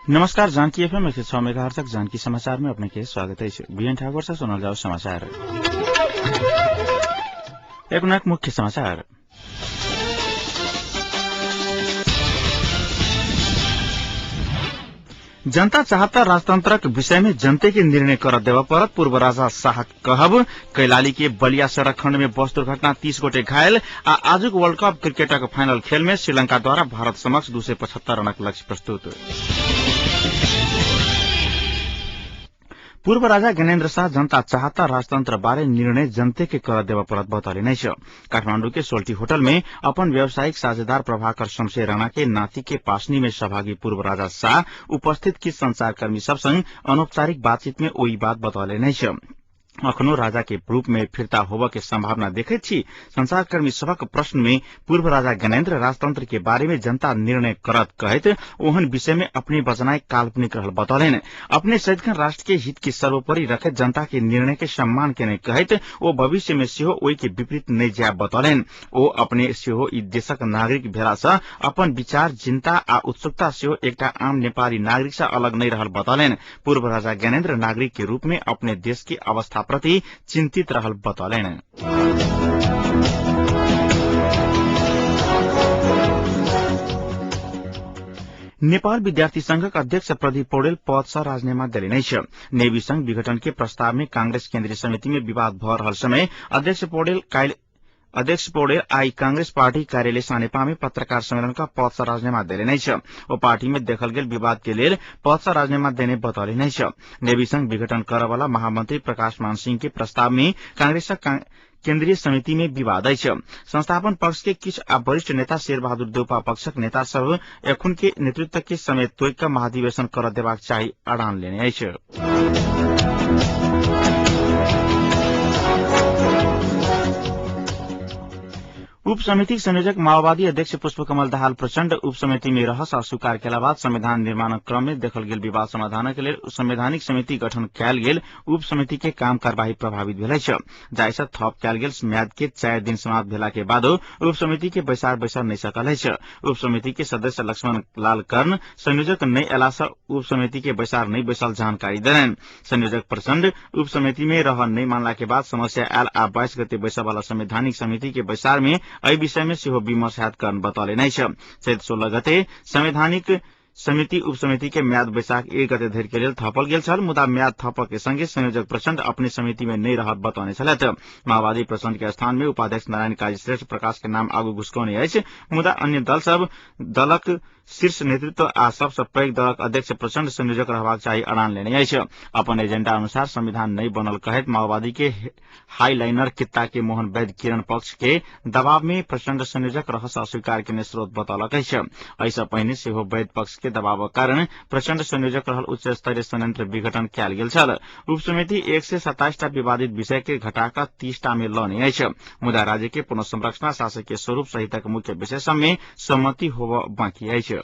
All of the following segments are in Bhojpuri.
नमस्कार, जानकी एफएम 106 मेगाहर्ट्ज तक जानकी समाचार में अपने के स्वागत है। बीएन ठाकुर से सुनल जाओ समाचार। एक मुख्य समाचार। जनता चाहता राजतंत्रक विषय में जनते के निर्णय कर देवा पर पूर्व राजा शाह कहब। कैलाली के बलिया सड़क खंड में बस दुर्घटना 30 गोटे घायल। आजुक वर्ल्ड कप क्रिकेटक फाइनल खेल में श्रीलंका द्वारा भारत समक्ष 275 रनक लक्ष्य प्रस्तुत। पूर्व राजा ज्ञानेन्द्र शाह जनता चाहता राजतंत्र बारे निर्णय जनते के कर देवा परत बतौले नै छ। काठमाडौँ के सोल्टी होटल में अपन व्यावसायिक साझेदार प्रभाकर शमशेर राणा के नाती के पासनी में सहभागी पूर्व राजा शाह उपस्थित की संचारकर्मी सब संग अनौपचारिक बातचीत में ओई बात बतौले नै छ। अखनो राजा के रूप में फिरता होवा के संभावना देखैत छी। संचारकर्मी सभक प्रश्न में पूर्व राजा ज्ञानेन्द्र राजतंत्र के बारे में जनता निर्णय करत कहत ओहन विषय में अपनी बचनाई काल्पनिक रहल बतौलेन। अपने सदिखन राष्ट्र के हित के सर्वोपरि रखत जनता के निर्णय के सम्मान केने कहत ओ भविष्य में सेहो ओई के विपरीत नै जाय बतौलेन। ओ अपने सेहो ई देशक नागरिक भेला सँ अपन विचार चिन्ता आ उत्सुकता सेहो एकटा आम नेपाली नागरिक सँ अलग नै रहल बतौलेन। पूर्व राजा ज्ञानेन्द्र नागरिक के रूप में अपने देश की अवस्था प्रति चिंतित रहल बतौलेन। नेपाल विद्यार्थी संघक अध्यक्ष प्रदीप पौडेल पद सँ राजीनामा देले नै छ। नेवी संघ विघटन के प्रस्ताव में कांग्रेस केन्द्रीय समिति में विवाद भ रहल समय अध्यक्ष पौडेल आई कांग्रेस पार्टी कार्यालय सानेपा में पत्रकार सम्मेलन का पद सँ राजीनामा देले नै छ। ओ पार्टी में देखल गेल विवाद के लेल पद सँ राजीनामा देने बतौले नै छ। नेवी संघ विघटन करवाला महामंत्री प्रकाश मान सिंह के प्रस्ताव में कांग्रेस केन्द्रीय समिति में विवाद अछि। संस्थापन पक्ष के किछ आ वरिष्ठ नेता शेरबहादुर देउपा पक्षक नेता सब एखुन के नेतृत्व के समय तोइक महाधिवेशन कर देबाक चाही अड़ान लेने अछि। उप समिति संयोजक माओवादी अध्यक्ष पुष्पकमल दाहाल प्रचण्ड उप समिति में रहस अस्वीकार केला बाद संविधान निर्माण क्रम में देखल गेल विवाद समाधान के लिए संवैधानिक समिति गठन कैल गेल उप समिति के काम कार्यवाही प्रभावित भेल छ। जाहिसँ थप कैल गेल म्याद के 4 दिन समाप्त भेला के बाद उप समिति के बैसार नै सकल छ। उप समिति के सदस्य लक्ष्मण लाल कर्ण संयोजक नै एला सँ उप समिति के बैसार नै बैसल जानकारी देलैन। संयोजक प्रचण्ड उप समिति में रह नै मानला के बाद समस्या आयल आ 22 गते बैसा वाला संवैधानिक समिति के बैसार में एहि विषय में सेहो विमर्श हैत गर्न बतौले नै छ। चैत 16 गते संवैधानिक समिति उप समिति के म्याद बैसाख 1 गते धरि के लेल थपल गेल छल। मुदा म्याद थपक के संगे संयोजक प्रचण्ड अपने समिति में नै रहत बतौने छलैथ। माओवादी प्रचण्ड के स्थान में उपाध्यक्ष नारायण काजी श्रेष्ठ प्रकाश के नाम आगू घुसकौने अछि। मुदा अन्य दल सब दलक शीर्ष नेतृत्व आ सबसे पैघ दलक अध्यक्ष प्रचण्ड संयोजक रहबाक चाही अड़ान लेने अछि। अपन एजेंडा अनुसार संविधान नै बनल कहत माओवादी के हाईलाइनर कित्ता के मोहन वैद्य किरण पक्ष के दबाव में प्रचण्ड संयोजक रहस अस्वीकार केने स्रोत बतौलक अछि। एहिसँ पहिने सेहो वैद्य पक्ष के दबावक कारण प्रचण्ड संयोजक रहल उच्च स्तरीय संयंत्र विघटन कैल गेल छल। उप समिति 127 टा विवादित विषय के घटाकर 30 टा में लने अछि। मुदा राज्य के पुनर्संरचना शासकीय स्वरूप सहितक मुख्य विषय सब में सहमति होब बाँकी अछि।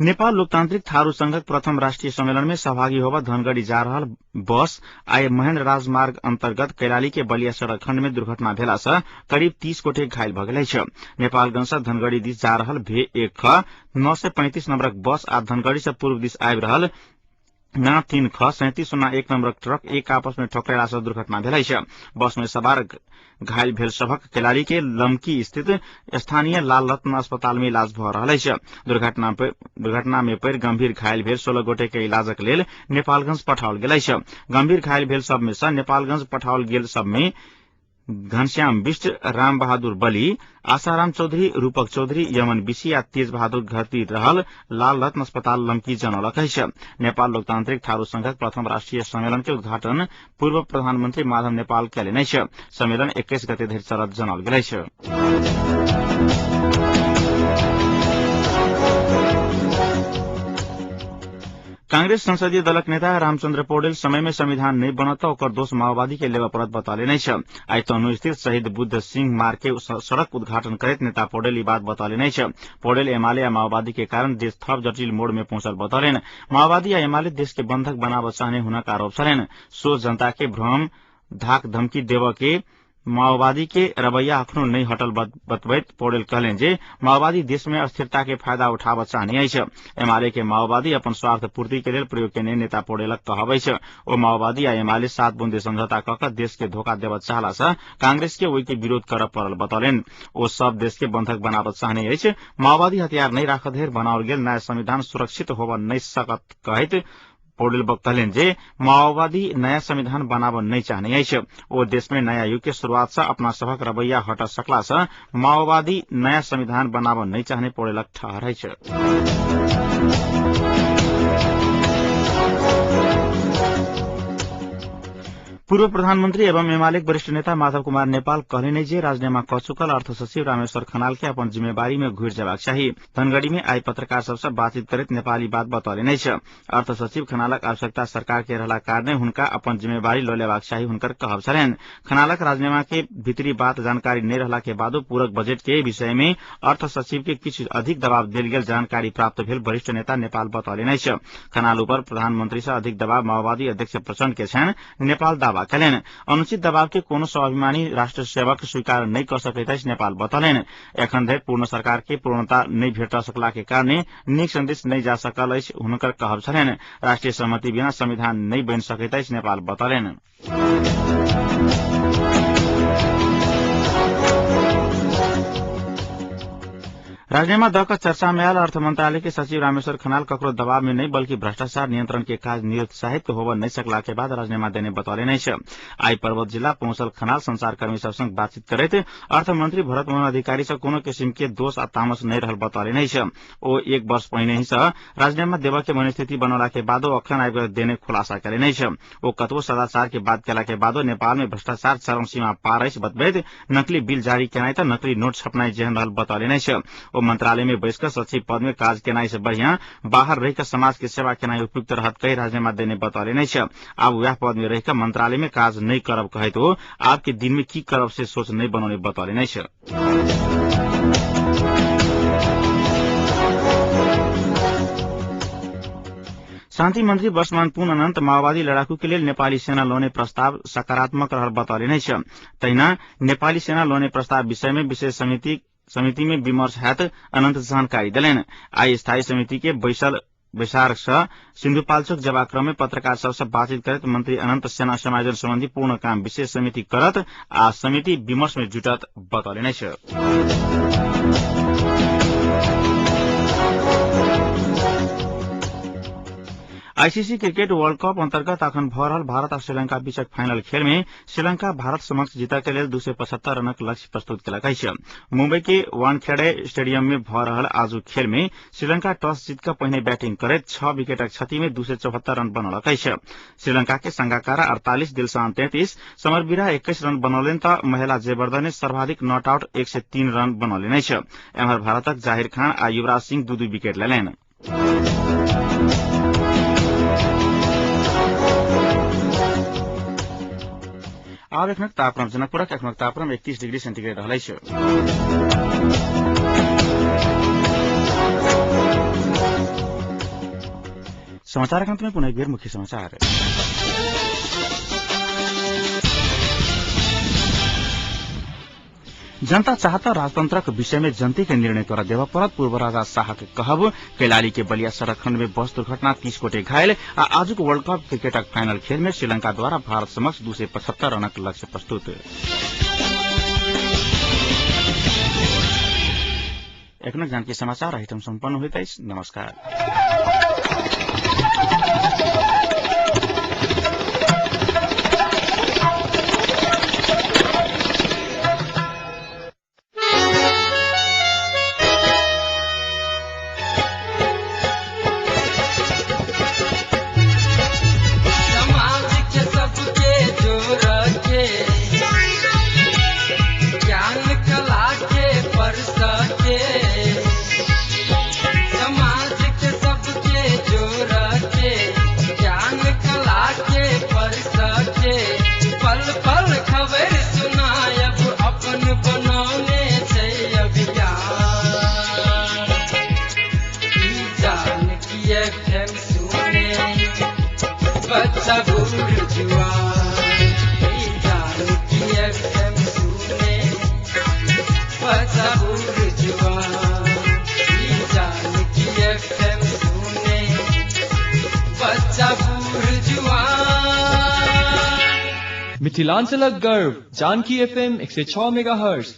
नेपाल लोकतान्त्रिक थारू संघक प्रथम राष्ट्रीय सम्मेलन में सहभागी होवा धनगढ़ी जा रहल बस आइ महेन्द्र राजमार्ग अंतर्गत कैलाली के बलिया सड़क खंड में दुर्घटना भेला सँ करीब 30 गोटे घायल भ गेल छ। नेपालगंज सँ धनगढ़ी दिस जा रहल भे 1 ख 935 नंबरक बस आ धनगढ़ी सँ पूर्व दिस आबि रहल ना 3 ख 3701 नंबरक ट्रक एक आपस में ठोकरेला सँ दुर्घटना भेल छ। बस में सवार घायल भेल सभक कैलाली के लमकी स्थित स्थानीय लाल रत्न अस्पताल में इलाज भ रहल अछि। दुर्घटना में पड़ि गंभीर घायल भेल 16 गोटे के इलाजक लेल नेपालगंज पठाओल गेल अछि। गंभीर घायल भेल सब में सँ नेपालगंज पठाओल गेल सब में घनश्याम बिष्ट, राम बहादुर बली, आसाराम चौधरी, रूपक चौधरी, यमन बिसी आ तेज बहादुर भर्ती रहल लाल रत्न अस्पताल लमकी जनौलक अछि। नेपाल लोकतान्त्रिक थारू संघक प्रथम राष्ट्रीय सम्मेलन के उद्घाटन पूर्व प्रधानमंत्री माधव नेपाल कैले नै छ। सम्मेलन 21 गते धरि चलत जनाओल गेल अछि। कांग्रेस संसदीय दलक नेता रामचंद्र पौडेल समय में संविधान नहीं बनत ओकर दोष माओवादी के लेवा परत बतौले नै छ। आई तनु स्थित शहीद बुद्ध सिंह मार्ग के सड़क उद्घाटन करत नेता पौडेल ई बात बतौले नै छ। पौडेल एमाले आ माओवादी के कारण देश थप जटिल मोड़ में पहुंचल बतौलेन। माओवादी आ एमाले देश के बंधक बनाव चाहने हुनक आरोप छलेन। सो जनता के भ्रम धाक धमकी देव के माओवादी के रवैया अखनो नहीं हटल बतबैत पौडेल कहलें जे माओवादी देश में अस्थिरता के फायदा उठाव चाहने अछि। एमाले के माओवादी अपन स्वार्थ पूर्ति के लेल प्रयोग केने नेता पौडेलक कहबै छै। ओ माओवादी आ एमाले 7 बुंदे समझौता कऽ देश के धोखा देव चाहला से कांग्रेस के ओहि के विरोध करब पड़ल बतौलेन। ओ सब देश के बंधक बनावत चाहने अछि। माओवादी हथियार नहीं राख धरि बनाओल गेल नया संविधान सुरक्षित होब नहीं सकत कहैत पौडेल कहलेन जे माओवादी नया संविधान बनाब नहीं चाहने अछि। ओ देश में नया युग के शुरुआत से अपना सबक रवैया हट सकला से माओवादी नया संविधान बनाब नहीं चाहने पौडेलक ठहर छै। पूर्व प्रधानमंत्री एवं एमाले वरिष्ठ नेता माधव कुमार नेपाल कहले जे राजनेमा कऽ चुकल अर्थ सचिव रामेश्वर खनाल के अपन जिम्मेवारी में घुरि जबाक चाही। धनगढ़ी में आई पत्रकार सबसे बातचीत करैत नेपाली बात बतौले छै। अर्थ सचिव खनालक आवश्यकता सरकार के रहला कारणे हुनका अपन जिम्मेवारी लऽ लेबाक चाही हुनकर कहब छलनि। खनालक राजनेमा के भीतरी बात जानकारी नहीं रहला के बादो पूरक बजट के विषय में अर्थ सचिव के किछु अधिक दबाव देल गेल जानकारी प्राप्त भेल वरिष्ठ नेता नेपाल बतौले छै। खनाल ऊपर प्रधानमंत्री से अधिक दबाव माओवादी अध्यक्ष प्रचंड के छनि। नेपाल दावा कयलनि अनुचित दबाव के कोनो स्वाभिमानी राष्ट्र सेवक स्वीकार नहीं कर सकैत अछि। नेपाल बतौलनि एखन धरि पूर्ण सरकार के पूर्णता नहीं भेट सकला के कारणे नीक संदेश नहीं जा सकल अछि हुनकर कहब छलनि। राष्ट्रीय सहमति बिना संविधान नहीं बनि सकैत अछि नेपाल बतौलनि। राजनेमा दक चर्चा में आयल अर्थ मंत्रालय के सचिव रामेश्वर खनाल ककरो दबाव में नहीं बल्कि भ्रष्टाचार नियंत्रण के काज निरुत्साहित होब नहीं सकला के बाद राजनेमा देने बतौले नहीं छै। आई पर्वत जिला पहुंचल खनाल संचारकर्मी सब संग बातचीत करैत अर्थमंत्री भरत मोहन अधिकारी से कोनो किसिम के दोष आ तामस नहीं रहल बतौले नहीं छै। ओ 1 वर्ष पहिने ही से राजनेमा देव के मनस्थिति बनौला के बादो अखन आबि देने खुलासा करे नहीं छै। ओ कतबो सदाचार के बात केला के बादो नेपाल में भ्रष्टाचार चरम सीमा पार अछि बतबैत नकली बिल जारी केनाई त नकली नोट छपनाई जेहन रहल बतौले नहीं छै। मंत्रालय में बैसकर सचिव पद में काज केनाई से बढ़िया बाहर रहकर समाज के सेवा केनाई उपयुक्त रहत कई राजनेमा देने बतौले नहीं छै। अब वह पद में रहकर मंत्रालय में काज नहीं करब कहे तो आज के दिन में की करब से सोच नहीं बनौने बतौले नहीं छै। शांति मंत्री वर्षमान पुन अनंत माओवादी लड़ाकू के लिए नेपाली सेना लोने प्रस्ताव सकारात्मक रहल बतौले नहीं छै। तहिना नेपाली सेना लोने प्रस्ताव विषय में विशेष समिति में विमर्श हैत अनंत जानकारी दिलेन। आई स्थायी समिति के बैसार सिंधुपाल्चोक जबा क्रम में पत्रकार सबसे बातचीत करत मंत्री अनंत सेना समायोजन संबंधी पूर्ण काम विशेष समिति करत आ समिति विमर्श में जुटत बतौले नहीं छै। आईसीसी क्रिकेट वर्ल्ड कप अंतर्गत अखन भ रहल भारत आ श्रीलंका बीचक फाइनल खेल में श्रीलंका भारत समक्ष जीतय के लेल 275 रनक लक्ष्य प्रस्तुत केलक अछि। मुंबई के वानखेड़े स्टेडियम में भ रहल आजू खेल में श्रीलंका टॉस जीत कऽ पहिने बैटिंग करैत 6 विकेटक क्षति में 274 रन बनौलक अछि। श्रीलंका के संगाकारा 48 दिलशान 33 समरबीरा 21 रन बनौलनि त महिला जयवर्धने सर्वाधिक नॉट आउट 103 रन बनौलनि अछि। एम्हर भारतक जाहिर खान आ युवराज सिंह 2-2 विकेट लेलनि। आब एखनक तापक्रम जनकपुरक एखनक तापक्रम 31 डिग्री सेंटीग्रेड रहल अछि। समाचारक अंत में पुनः एक बेर मुख्य समाचार। जनता चाहता राजतंत्रक विषय में जनता के निर्णय कर देवा परत पूर्व राजा शाह के कहब। कैलाली के बलिया सड़क खंड में बस दुर्घटना 30 गोटे घायल आ आजुक वर्ल्ड कप क्रिकेटक फाइनल खेल में श्रीलंका द्वारा भारत समक्ष 275 रनक लक्ष्य प्रस्तुत। एखनक जानकी समाचार आइटम सम्पन्न होइत अछि। नमस्कार। बच्चा बूढ़ जुआ जानकी FM मिथिलाञ्चलक गर्व जानकी FM 106 मेगाहर्ज